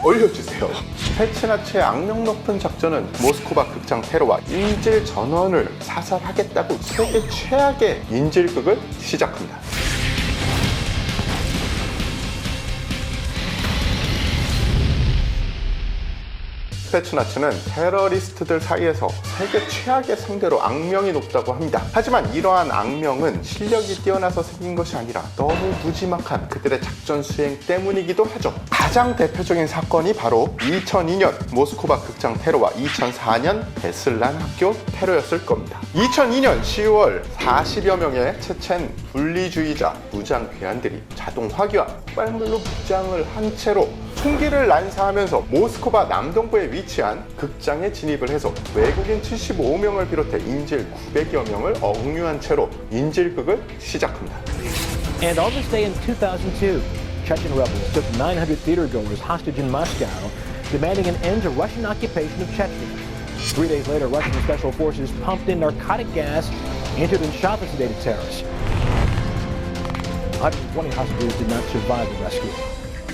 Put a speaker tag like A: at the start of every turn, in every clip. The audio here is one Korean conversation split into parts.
A: 올려주세요. 체체나치의 악명 높은 작전은 모스크바 극장 테러와 인질 전원을 사살하겠다고 세계 최악의 인질극을 시작합니다. 체체나치는 테러리스트들 사이에서 세계 최악의 상대로 악명이 높다고 합니다. 하지만 이러한 악명은 실력이 뛰어나서 생긴 것이 아니라 너무 무지막한 그들의 작전 수행 때문이기도 하죠. 가장 대표적인 사건이 바로 2002년 모스크바 극장 테러와 2004년 베슬란 학교 테러였을 겁니다. 2002년 10월 40여 명의 체첸 분리주의자 무장 괴한들이 자동 화기와 폭발물로 무장을 한 채로 총기를 난사하면서 모스크바 남동부에 위치한 극장에 진입을 해서 외국인 75명을 비롯해 인질 900여 명을 억류한 채로 인질극을 시작합니다.
B: And on this day in 2002, Chechen rebels took 900 theatergoers hostage in Moscow, demanding an end to Russian occupation of Chechnya. 3 days later, Russian special forces pumped in narcotic gas, entered and shot the sedated terrorists. 120 hostages did not survive the rescue.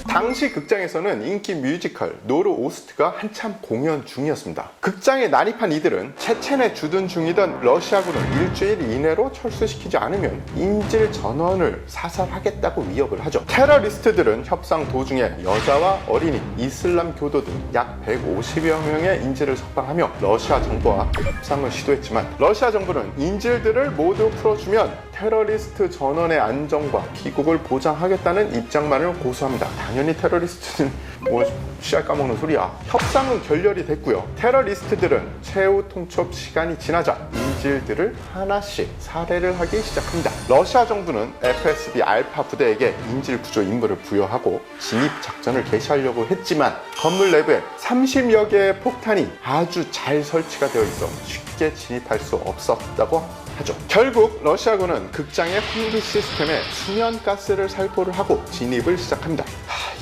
A: 당시 극장에서는 인기 뮤지컬 노르 오스트가 한참 공연 중이었습니다. 극장에 난입한 이들은 체첸에 주둔 중이던 러시아군을 일주일 이내로 철수시키지 않으면 인질 전원을 사살하겠다고 위협을 하죠. 테러리스트들은 협상 도중에 여자와 어린이, 이슬람 교도 등 약 150여 명의 인질을 석방하며 러시아 정부와 협상을 시도했지만 러시아 정부는 인질들을 모두 풀어주면 테러리스트 전원의 안정과 귀국을 보장하겠다는 입장만을 고수합니다. 당연히 테러리스트는 뭐 씨알 까먹는 소리야. 협상은 결렬이 됐고요. 테러리스트들은 최후 통첩 시간이 지나자 인질들을 하나씩 살해를 하기 시작합니다. 러시아 정부는 FSB 알파 부대에게 인질 구조 임무를 부여하고 진입 작전을 개시하려고 했지만 건물 내부에 30여 개의 폭탄이 아주 잘 설치가 되어 있어 쉽게 진입할 수 없었다고 하죠. 결국 러시아군은 극장의 환기 시스템에 수면가스를 살포를 하고 진입을 시작합니다.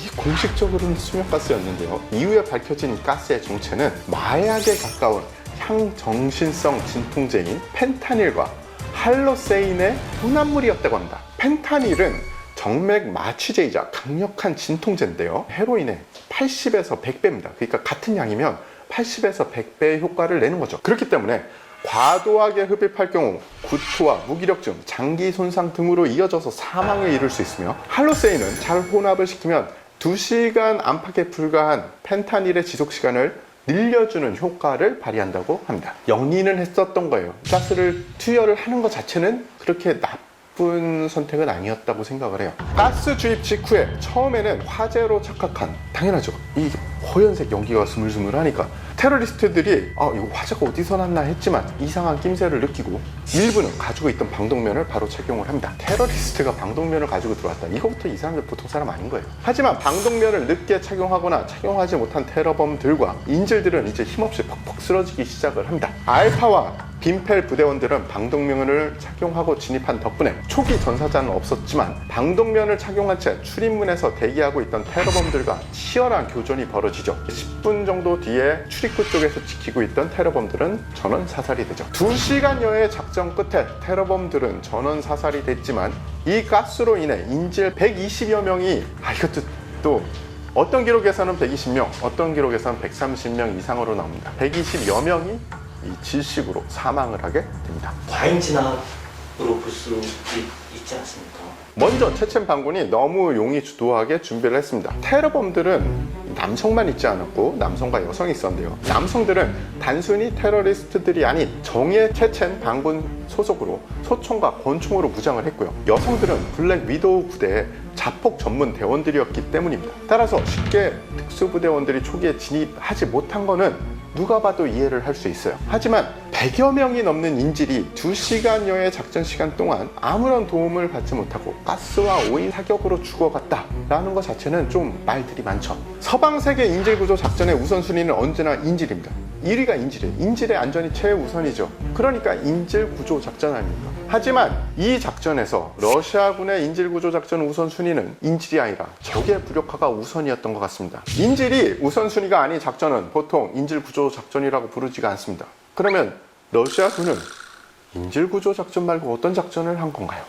A: 이 공식적으로는 수면가스였는데요. 이후에 밝혀진 가스의 정체는 마약에 가까운 향정신성 진통제인 펜타닐과 할로세인의 혼합물이었다고 합니다. 펜타닐은 정맥 마취제이자 강력한 진통제인데요. 헤로인의 80에서 100배입니다. 그러니까 같은 양이면 80에서 100배의 효과를 내는 거죠. 그렇기 때문에 과도하게 흡입할 경우 구토와 무기력증, 장기 손상 등으로 이어져서 사망에 이를 수 있으며 할로세인은 잘 혼합을 시키면 2시간 안팎에 불과한 펜타닐의 지속시간을 늘려주는 효과를 발휘한다고 합니다. 연인은 했었던 거예요. 가스를 투여를 하는 것 자체는 그렇게 나쁜 선택은 아니었다고 생각을 해요. 가스 주입 직후에 처음에는 화재로 착각한, 당연하죠. 이 허연색 연기가 스물스물하니까 테러리스트들이 이거 화재가 어디서 났나 했지만 이상한 낌새를 느끼고 일부는 가지고 있던 방독면을 바로 착용을 합니다. 테러리스트가 방독면을 가지고 들어왔다. 이거부터 이 사람들 보통 사람 아닌 거예요. 하지만 방독면을 늦게 착용하거나 착용하지 못한 테러범들과 인질들은 이제 힘없이 퍽퍽 쓰러지기 시작을 합니다. 알파와 빈펠 부대원들은 방독면을 착용하고 진입한 덕분에 초기 전사자는 없었지만 방독면을 착용한 채 출입문에서 대기하고 있던 테러범들과 치열한 교전이 벌어지죠. 10분 정도 뒤에 출입구 쪽에서 지키고 있던 테러범들은 전원 사살이 되죠. 2시간여의 작전 끝에 테러범들은 전원 사살이 됐지만 이 가스로 인해 인질 120여 명이 이것도 또 어떤 기록에서는 120명, 어떤 기록에서는 130명 이상으로 나옵니다. 120여 명이 이 질식으로 사망을 하게 됩니다.
C: 과잉 진압으로 볼 수 있지 않습니까?
A: 먼저 체첸 반군이 너무 용의주도하게 준비를 했습니다. 테러범들은 남성만 있지 않았고 남성과 여성이 있었는데요. 남성들은 단순히 테러리스트들이 아닌 정예 체첸 반군 소속으로 소총과 권총으로 무장을 했고요. 여성들은 블랙 위도우 부대의 자폭 전문 대원들이었기 때문입니다. 따라서 쉽게 특수부대원들이 초기에 진입하지 못한 거는 누가 봐도 이해를 할 수 있어요. 하지만 100여 명이 넘는 인질이 2시간여의 작전 시간 동안 아무런 도움을 받지 못하고 가스와 오일 사격으로 죽어갔다라는 것 자체는 좀 말들이 많죠. 서방 세계 인질 구조 작전의 우선순위는 언제나 인질입니다. 1위가 인질이에요. 인질의 안전이 최우선이죠. 그러니까 인질 구조 작전 아닙니까? 하지만 이 작전에서 러시아군의 인질 구조 작전 우선순위는 인질이 아니라 적의 무력화가 우선이었던 것 같습니다. 인질이 우선순위가 아닌 작전은 보통 인질 구조 작전이라고 부르지가 않습니다. 그러면 러시아군은 인질 구조 작전 말고 어떤 작전을 한 건가요?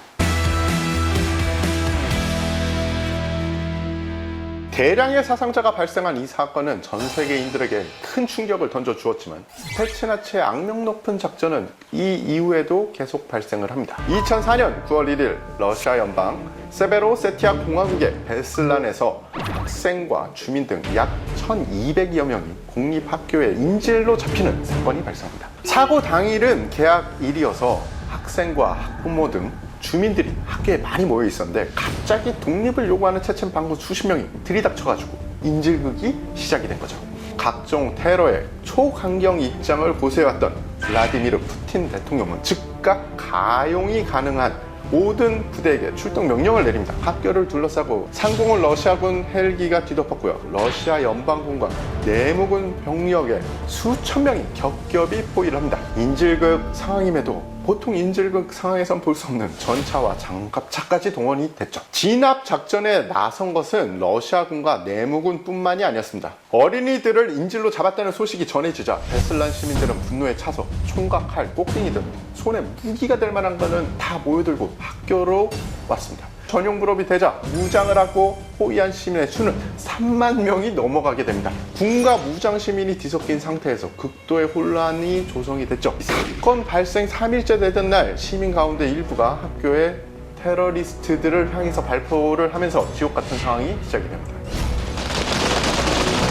A: 대량의 사상자가 발생한 이 사건은 전 세계인들에게 큰 충격을 던져주었지만 스테츠나치의 악명 높은 작전은 이 이후에도 계속 발생을 합니다. 2004년 9월 1일 러시아 연방 세베로오세티아 공화국의 베슬란에서 학생과 주민 등 약 1200여 명이 공립학교의 인질로 잡히는 사건이 발생합니다. 사고 당일은 개학일이어서 학생과 학부모 등 주민들이 학교에 많이 모여 있었는데 갑자기 독립을 요구하는 체첸 반군 수십 명이 들이닥쳐가지고 인질극이 시작이 된 거죠. 각종 테러의 초강경 입장을 고수해왔던 블라디미르 푸틴 대통령은 즉각 가용이 가능한 모든 부대에게 출동 명령을 내립니다. 학교를 둘러싸고 상공을 러시아군 헬기가 뒤덮었고요. 러시아 연방군과 내무군 병력의 수천 명이 겹겹이 포위를 합니다. 인질극 상황임에도 보통 인질극 상황에선 볼 수 없는 전차와 장갑차까지 동원이 됐죠. 진압 작전에 나선 것은 러시아군과 내무군뿐만이 아니었습니다. 어린이들을 인질로 잡았다는 소식이 전해지자 베슬란 시민들은 분노에 차서 총과 칼, 꼭대기 등 손에 무기가 될 만한 거는 다 모여들고 학교로 왔습니다. 전용 불업이 되자 무장을 하고 포위한 시민의 수는 3만 명이 넘어가게 됩니다. 군과 무장 시민이 뒤섞인 상태에서 극도의 혼란이 조성이 됐죠. 사건 발생 3일째 되던 날 시민 가운데 일부가 학교에 테러리스트들을 향해서 발포를 하면서 지옥 같은 상황이 시작이 됩니다.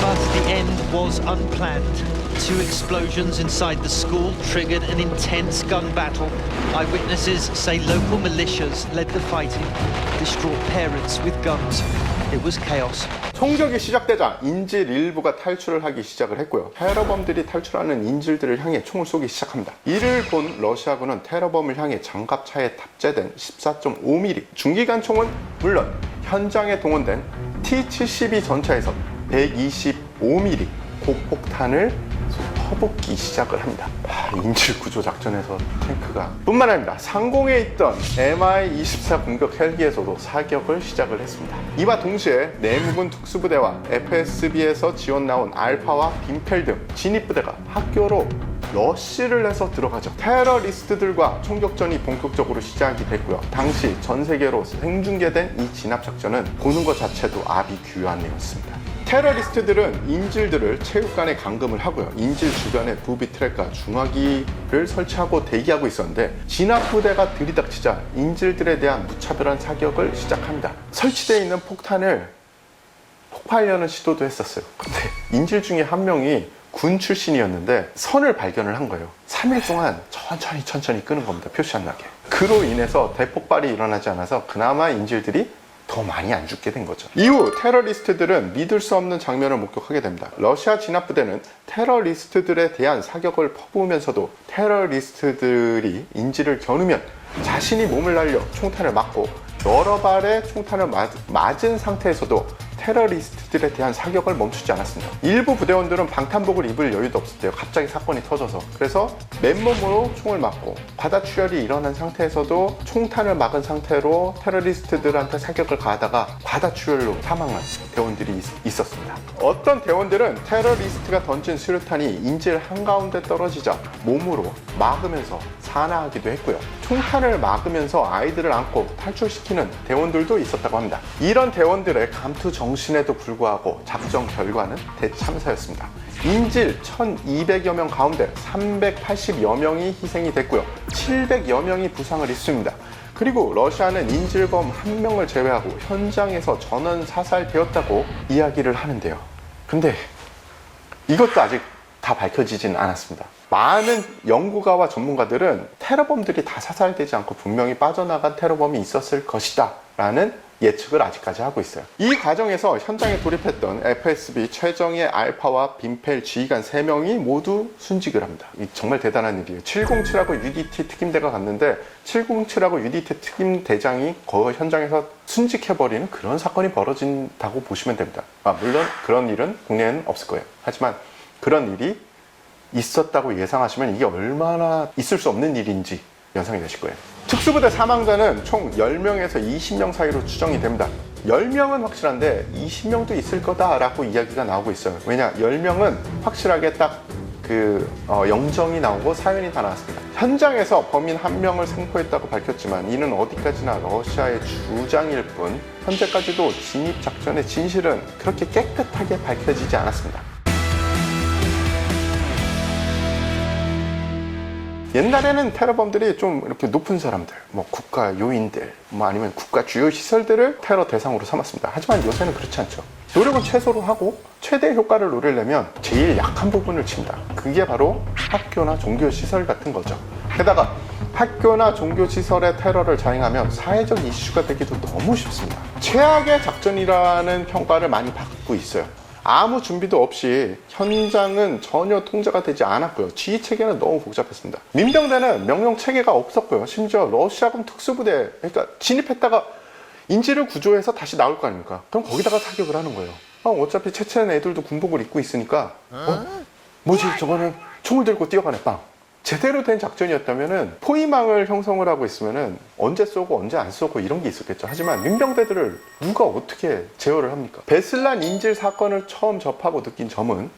D: But the end was unplanned. Two explosions inside the school triggered an intense gun battle. Eyewitnesses say local militias led the fighting, distraught parents with guns. It was chaos.
A: 총격이 시작되자 인질 일부가 탈출을 하기 시작을 했고요. 테러범들이 탈출하는 인질들을 향해 총을 쏘기 시작합니다. 이를 본 러시아군은 테러범을 향해 장갑차에 탑재된 14.5mm 중기관총은 물론 현장에 동원된 T-72 전차에서 125mm 고폭탄을 퍼붓기 시작을 합니다. 인질 구조 작전에서 탱크가 뿐만 아니라 상공에 있던 Mi-24 공격 헬기에서도 사격을 시작을 했습니다. 이와 동시에 내무군 특수부대와 FSB에서 지원 나온 알파와 빔펠 등 진입부대가 학교로 러쉬를 해서 들어가죠. 테러리스트들과 총격전이 본격적으로 시작이 됐고요. 당시 전 세계로 생중계된 이 진압작전은 보는 것 자체도 아비규환이었습니다. 테러리스트들은 인질들을 체육관에 감금을 하고요. 인질 주변에 부비 트랙과 중화기를 설치하고 대기하고 있었는데 진압부대가 들이닥치자 인질들에 대한 무차별한 사격을 시작합니다. 설치되어 있는 폭탄을 폭파하려는 시도도 했었어요. 근데 인질 중에 한 명이 군 출신이었는데 선을 발견을 한 거예요. 3일 동안 천천히 끄는 겁니다. 표시 안 나게. 그로 인해서 대폭발이 일어나지 않아서 그나마 인질들이 더 많이 안 죽게 된 거죠. 이후 테러리스트들은 믿을 수 없는 장면을 목격하게 됩니다. 러시아 진압부대는 테러리스트들에 대한 사격을 퍼부으면서도 테러리스트들이 인질을 겨누면 자신이 몸을 날려 총탄을 맞고 여러 발의 총탄을 맞은 상태에서도 테러리스트들에 대한 사격을 멈추지 않았습니다. 일부 부대원들은 방탄복을 입을 여유도 없었대요. 갑자기 사건이 터져서. 그래서 맨몸으로 총을 맞고 과다출혈이 일어난 상태에서도 총탄을 막은 상태로 테러리스트들한테 사격을 가하다가 과다출혈로 사망한 대원들이 있었습니다. 어떤 대원들은 테러리스트가 던진 수류탄이 인질 한가운데 떨어지자 몸으로 막으면서 산화하기도 했고요. 총탄을 막으면서 아이들을 안고 탈출시키는 대원들도 있었다고 합니다. 이런 대원들의 감투 정신에도 불구하고 작전 결과는 대참사였습니다. 인질 1200여 명 가운데 380여 명이 희생이 됐고요. 700여 명이 부상을 입습니다. 그리고 러시아는 인질범 1명을 제외하고 현장에서 전원 사살되었다고 이야기를 하는데요. 근데 이것도 아직 다 밝혀지진 않았습니다. 많은 연구가와 전문가들은 테러범들이 다 사살되지 않고 분명히 빠져나간 테러범이 있었을 것이다 라는 예측을 아직까지 하고 있어요. 이 과정에서 현장에 돌입했던 FSB 최정예 알파와 빔펠 지휘관 3명이 모두 순직을 합니다. 정말 대단한 일이에요. 707하고 UDT 특임대가 갔는데 707하고 UDT 특임대장이 그 현장에서 순직해버리는 그런 사건이 벌어진다고 보시면 됩니다. 물론 그런 일은 국내에는 없을 거예요. 하지만 그런 일이 있었다고 예상하시면 이게 얼마나 있을 수 없는 일인지 연상이 되실 거예요. 특수부대 사망자는 총 10명에서 20명 사이로 추정이 됩니다. 10명은 확실한데 20명도 있을 거다라고 이야기가 나오고 있어요. 왜냐, 10명은 확실하게 딱 영정이 나오고 사연이 다 나왔습니다. 현장에서 범인 한 명을 생포했다고 밝혔지만 이는 어디까지나 러시아의 주장일 뿐 현재까지도 진입작전의 진실은 그렇게 깨끗하게 밝혀지지 않았습니다. 옛날에는 테러범들이 좀 이렇게 높은 사람들, 뭐 국가 요인들, 뭐 아니면 국가 주요 시설들을 테러 대상으로 삼았습니다. 하지만 요새는 그렇지 않죠. 노력은 최소로 하고 최대 효과를 노리려면 제일 약한 부분을 친다. 그게 바로 학교나 종교 시설 같은 거죠. 게다가 학교나 종교 시설의 테러를 자행하면 사회적 이슈가 되기도 너무 쉽습니다. 최악의 작전이라는 평가를 많이 받고 있어요. 아무 준비도 없이 현장은 전혀 통제가 되지 않았고요. 지휘 체계는 너무 복잡했습니다. 민병대는 명령 체계가 없었고요. 심지어 러시아군 특수부대, 그러니까 진입했다가 인지를 구조해서 다시 나올 거 아닙니까? 그럼 거기다가 사격을 하는 거예요. 어차피 체첸 애들도 군복을 입고 있으니까 뭐지 저거는 총을 들고 뛰어가네 빵. 제대로 된 작전이었다면은 포위망을 형성을 하고 있으면은 언제 쏘고 언제 안 쏘고 이런 게 있었겠죠. 하지만 민병대들을 누가 어떻게 제어를 합니까? 베슬란 인질 사건을 처음 접하고 느낀 점은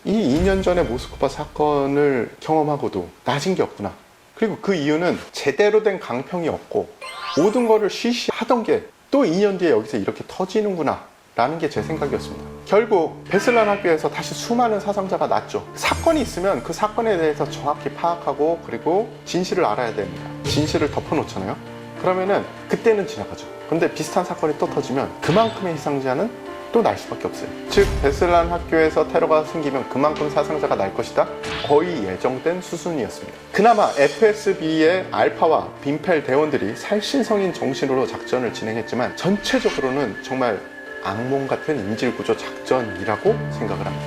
A: 이 2년 전에 모스크바 사건을 경험하고도 나아진 게 없구나. 그리고 그 이유는 제대로 된 강평이 없고 모든 거를 쉬쉬하던 게 또 2년 뒤에 여기서 이렇게 터지는구나 라는 게 제 생각이었습니다. 결국 베슬란 학교에서 다시 수많은 사상자가 났죠. 사건이 있으면 그 사건에 대해서 정확히 파악하고 그리고 진실을 알아야 됩니다. 진실을 덮어놓잖아요. 그러면은 그때는 지나가죠. 근데 비슷한 사건이 또 터지면 그만큼의 희생자는 또 날 수밖에 없어요. 즉 베슬란 학교에서 테러가 생기면 그만큼 사상자가 날 것이다. 거의 예정된 수순이었습니다. 그나마 FSB의 알파와 빈펠 대원들이 살신성인 정신으로 작전을 진행했지만 전체적으로는 정말 악몽 같은 인질구조 작전이라고 생각을 합니다.